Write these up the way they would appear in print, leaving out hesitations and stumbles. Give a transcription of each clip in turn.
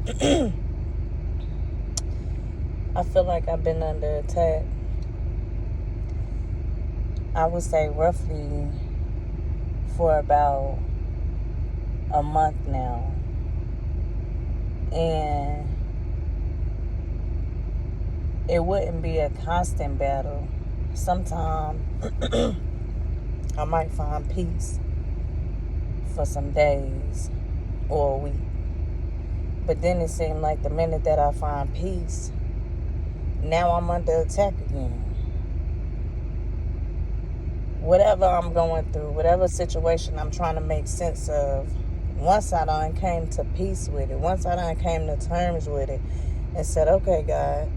I feel like I've been under attack. I would say roughly for about a month now. And it wouldn't be a constant battle. Sometimes I might find peace for some days or a week. But then it seemed like the minute that I find peace, now I'm under attack again. Whatever I'm going through, whatever situation I'm trying to make sense of, once I done came to peace with it, once I done came to terms with it and said, okay, God,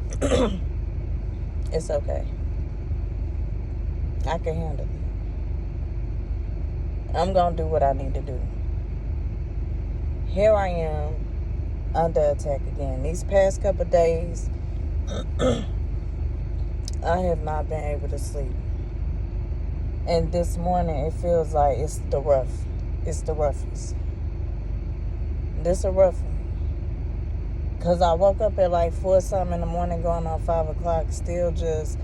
it's okay. I can handle it. I'm going to do what I need to do. Here I am under attack again. These past couple days, I have not been able to sleep. And this morning, it feels like it's the roughest. This a rough one. Because I woke up at like 4 something in the morning, going on 5 o'clock, still just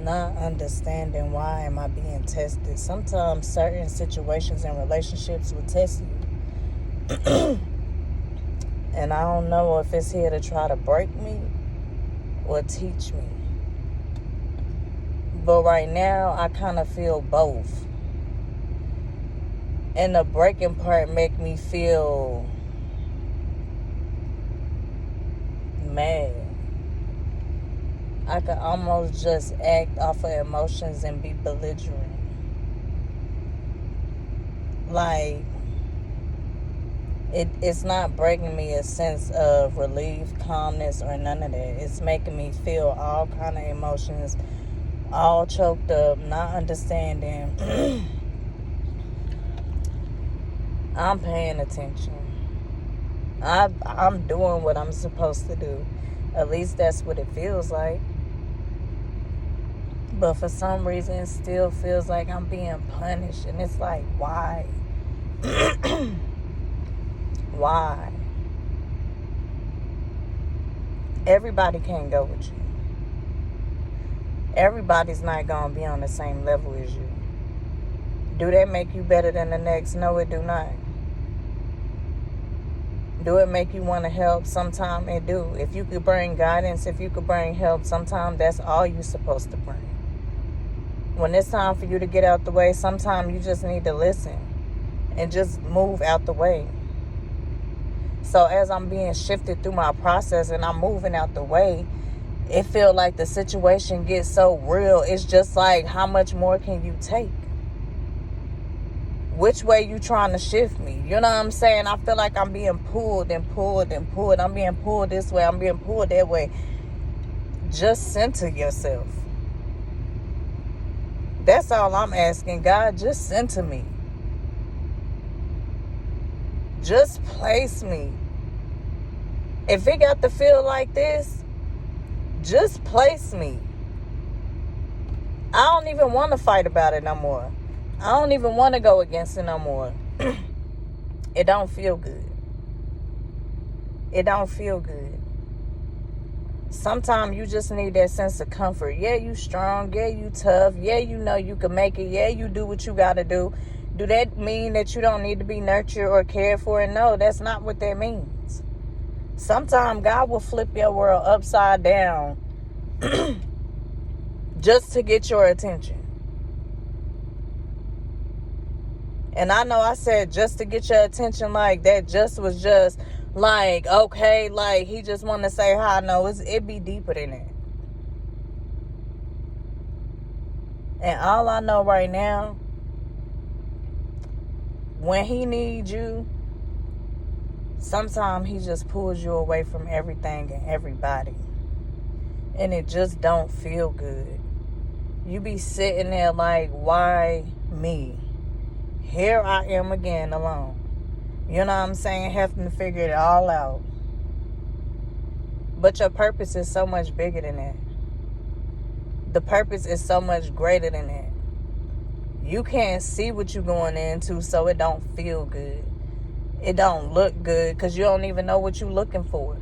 not understanding why am I being tested. Sometimes certain situations and relationships will test you. And I don't know if it's here to try to break me or teach me. But right now, I kind of feel both. And the breaking part make me feel mad. I could almost just act off of emotions and be belligerent. Like, it's not bringing me a sense of relief, calmness, or none of that. It's making me feel all kind of emotions, all choked up, not understanding. I'm paying attention. I'm doing what I'm supposed to do. At least that's what it feels like. But for some reason, it still feels like I'm being punished. And it's like, why? Why? Everybody can't go with you. Everybody's not going to be on the same level as you. Do that make you better than the next? No, it do not. Do it make you want to help? Sometimes it do. If you could bring guidance, if you could bring help, sometimes that's all you're supposed to bring. When it's time for you to get out the way, sometimes you just need to listen and just move out the way. So as I'm being shifted through my process and I'm moving out the way, it feels like the situation gets so real. It's just like, how much more can you take? Which way you trying to shift me? You know what I'm saying? I feel like I'm being pulled and pulled and pulled. I'm being pulled this way. I'm being pulled that way. Just center yourself. That's all I'm asking. God, just center me. Just place me. If it got to feel like this, just place me. I don't even want to fight about it no more. I don't even want to go against it no more. It don't feel good. It don't feel good. Sometimes you just need that sense of comfort. Yeah, you strong. Yeah, you tough. Yeah, you know you can make it. Yeah, you do what you got to do. Do that mean that you don't need to be nurtured or cared for? No, that's not what that means. Sometimes God will flip your world upside down just to get your attention. And I know I said just to get your attention, like that just was just like, okay, like he just want to say hi. No, it be deeper than that. And all I know right now, when he needs you, sometimes he just pulls you away from everything and everybody. And it just don't feel good. You be sitting there like, why me? Here I am again alone. You know what I'm saying? Having to figure it all out. But your purpose is so much bigger than that. The purpose is so much greater than that. You can't see what you're going into, so it don't feel good. it don't look good because you don't even know what you're looking for.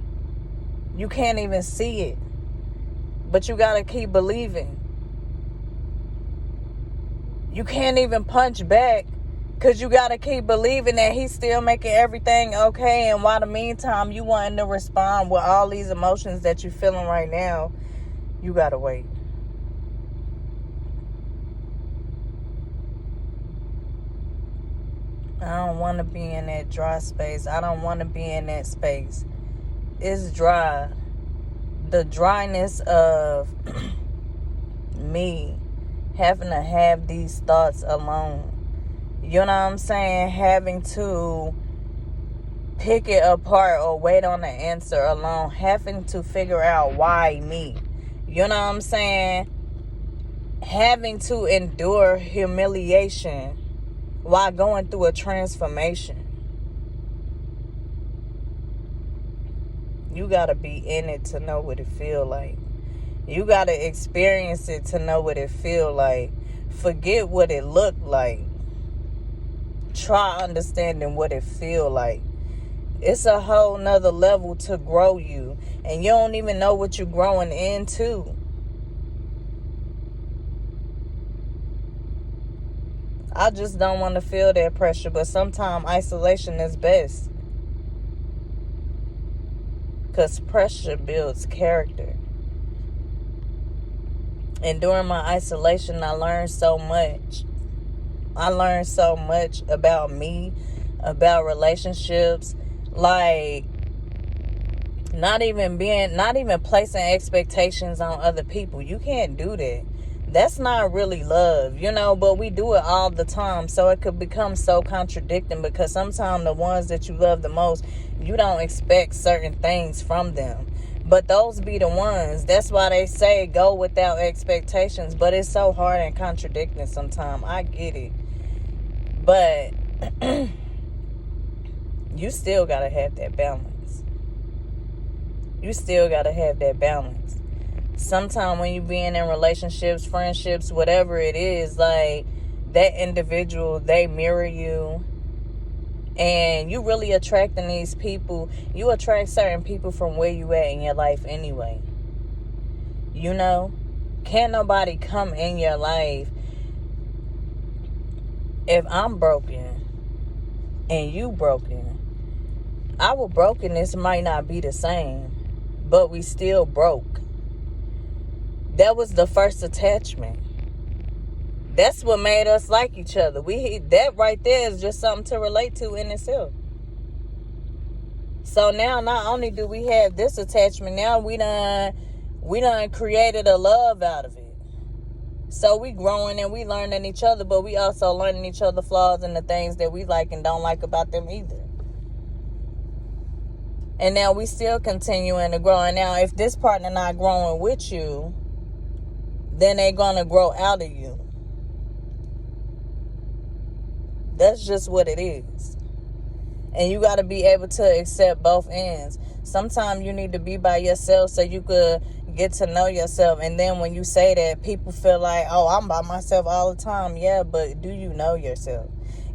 You can't even see it. But you got to keep believing. You can't even punch back because you got to keep believing that he's still making everything okay. And while the meantime, you wanting to respond with all these emotions that you're feeling right now, you got to wait. I don't want to be in that dry space. I don't want to be in that space. It's dry. The dryness of me having to have these thoughts alone. You know what I'm saying? Having to pick it apart or wait on the answer alone. Having to figure out why me. You know what I'm saying? Having to endure humiliation while going through a transformation. You got to be in it to know what it feel like. You got to experience it to know what it feel like. Forget what it looked like. Try understanding what it feel like. It's a whole nother level to grow you. And you don't even know what you're growing into. I just don't want to feel that pressure. But sometimes isolation is best. Because pressure builds character. And during my isolation, I learned so much. I learned so much about me, about relationships. Like, not even placing expectations on other people. You can't do that. That's not really love, but we do it all the time. So it could become so contradicting because sometimes the ones that you love the most, you don't expect certain things from them. But those be the ones. That's why they say go without expectations. But it's so hard and contradicting sometimes. I get it. But you still got to have that balance. You still got to have that balance. Sometimes when you being in relationships, friendships, whatever it is, like that individual, they mirror you. And you really attracting these people. You attract certain people from where you at in your life anyway. Can't nobody come in your life if I'm broken and you broken. Our brokenness might not be the same, but we still broke. That was the first attachment. That's what made us like each other. That right there is just something to relate to in itself. So now not only do we have this attachment, now we done created a love out of it. So we growing and we learning each other, but we also learning each other flaws and the things that we like and don't like about them either. And now we still continuing to grow. And now if this partner not growing with you, then they gonna grow out of you. That's just what it is. And you got to be able to accept both ends. Sometimes you need to be by yourself so you could get to know yourself. And then when you say that, people feel like, oh, I'm by myself all the time. Yeah, but do you know yourself?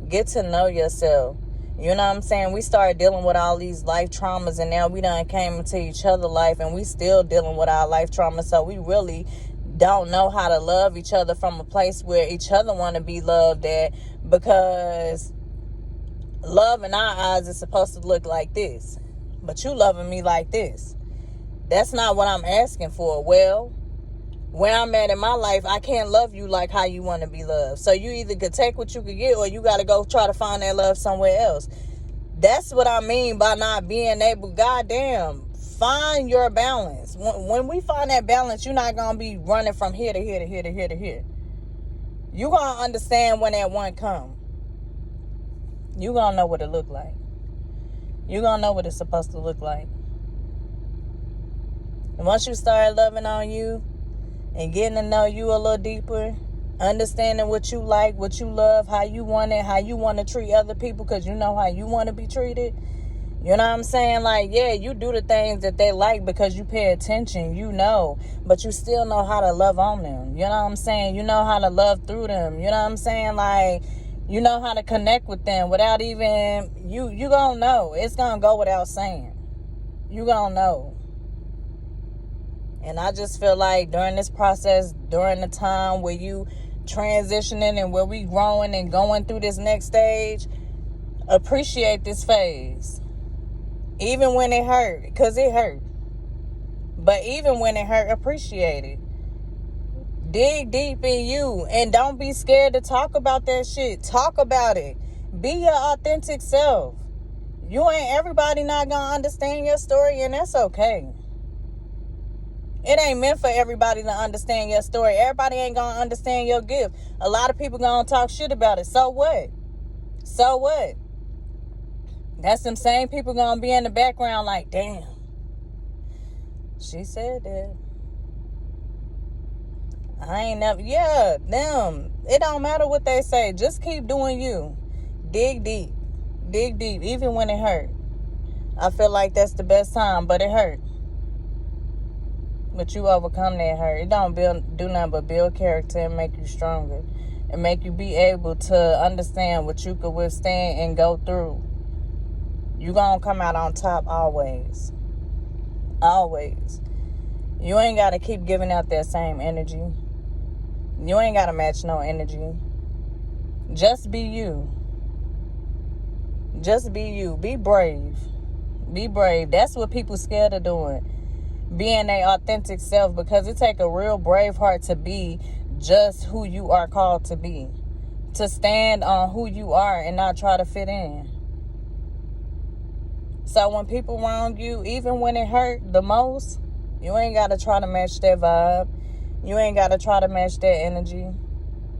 Get to know yourself. You know what I'm saying? We started dealing with all these life traumas, and now we done came into each other's life, and we still dealing with our life trauma. So we really don't know how to love each other from a place where each other want to be loved at, because love in our eyes is supposed to look like this, but you loving me like this. That's not what I'm asking for. Well, where I'm at in my life, I can't love you like how you want to be loved. So you either could take what you could get, or you got to go try to find that love somewhere else. That's what I mean by not being able. Goddamn, find your balance. When we find that balance, you're not going to be running from here to here to here to here to here. You're going to understand when that one comes. You're going to know what it look like. You're going to know what it's supposed to look like. And once you start loving on you and getting to know you a little deeper, understanding what you like, what you love, how you want it, how you want to treat other people, because you know how you want to be treated. You know what I'm saying? Like, yeah, you do the things that they like because you pay attention, but you still know how to love on them. You know what I'm saying? You know how to love through them. You know what I'm saying? Like, You know how to connect with them without even, you gonna know. It's gonna go without saying. You gonna know. And I just feel like during this process, during the time where you transitioning and where we growing and going through this next stage, appreciate this phase. Even when it hurt, because it hurt. But even when it hurt, appreciate it. Dig deep in you and don't be scared to talk about that shit. Talk about it. Be your authentic self. Everybody not gonna understand your story, and that's okay. It ain't meant for everybody to understand your story. Everybody ain't gonna understand your gift. A lot of people gonna talk shit about it. So what? So what? That's them same people gonna be in the background like, damn, she said that. I ain't never, yeah, them. It don't matter what they say. Just keep doing you. Dig deep. Dig deep, even when it hurt. I feel like that's the best time, but it hurt. But you overcome that hurt. It don't do nothing but build character and make you stronger. And make you be able to understand what you could withstand and go through. You gonna come out on top always. Always. You ain't gotta keep giving out that same energy. You ain't gotta match no energy. Just be you. Just be you. Be brave. Be brave. That's what people scared of doing. Being their authentic self, because it take a real brave heart to be just who you are called to be. To stand on who you are and not try to fit in. So when people wrong you, even when it hurt the most, you ain't got to try to match that vibe. You ain't got to try to match that energy.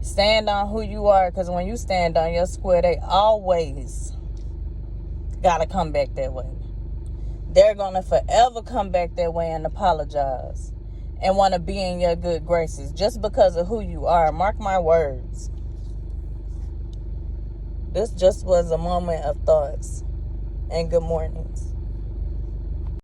Stand on who you are, because when you stand on your square, they always got to come back that way. They're going to forever come back that way and apologize and want to be in your good graces just because of who you are. Mark my words. This just was a moment of thoughts and good mornings.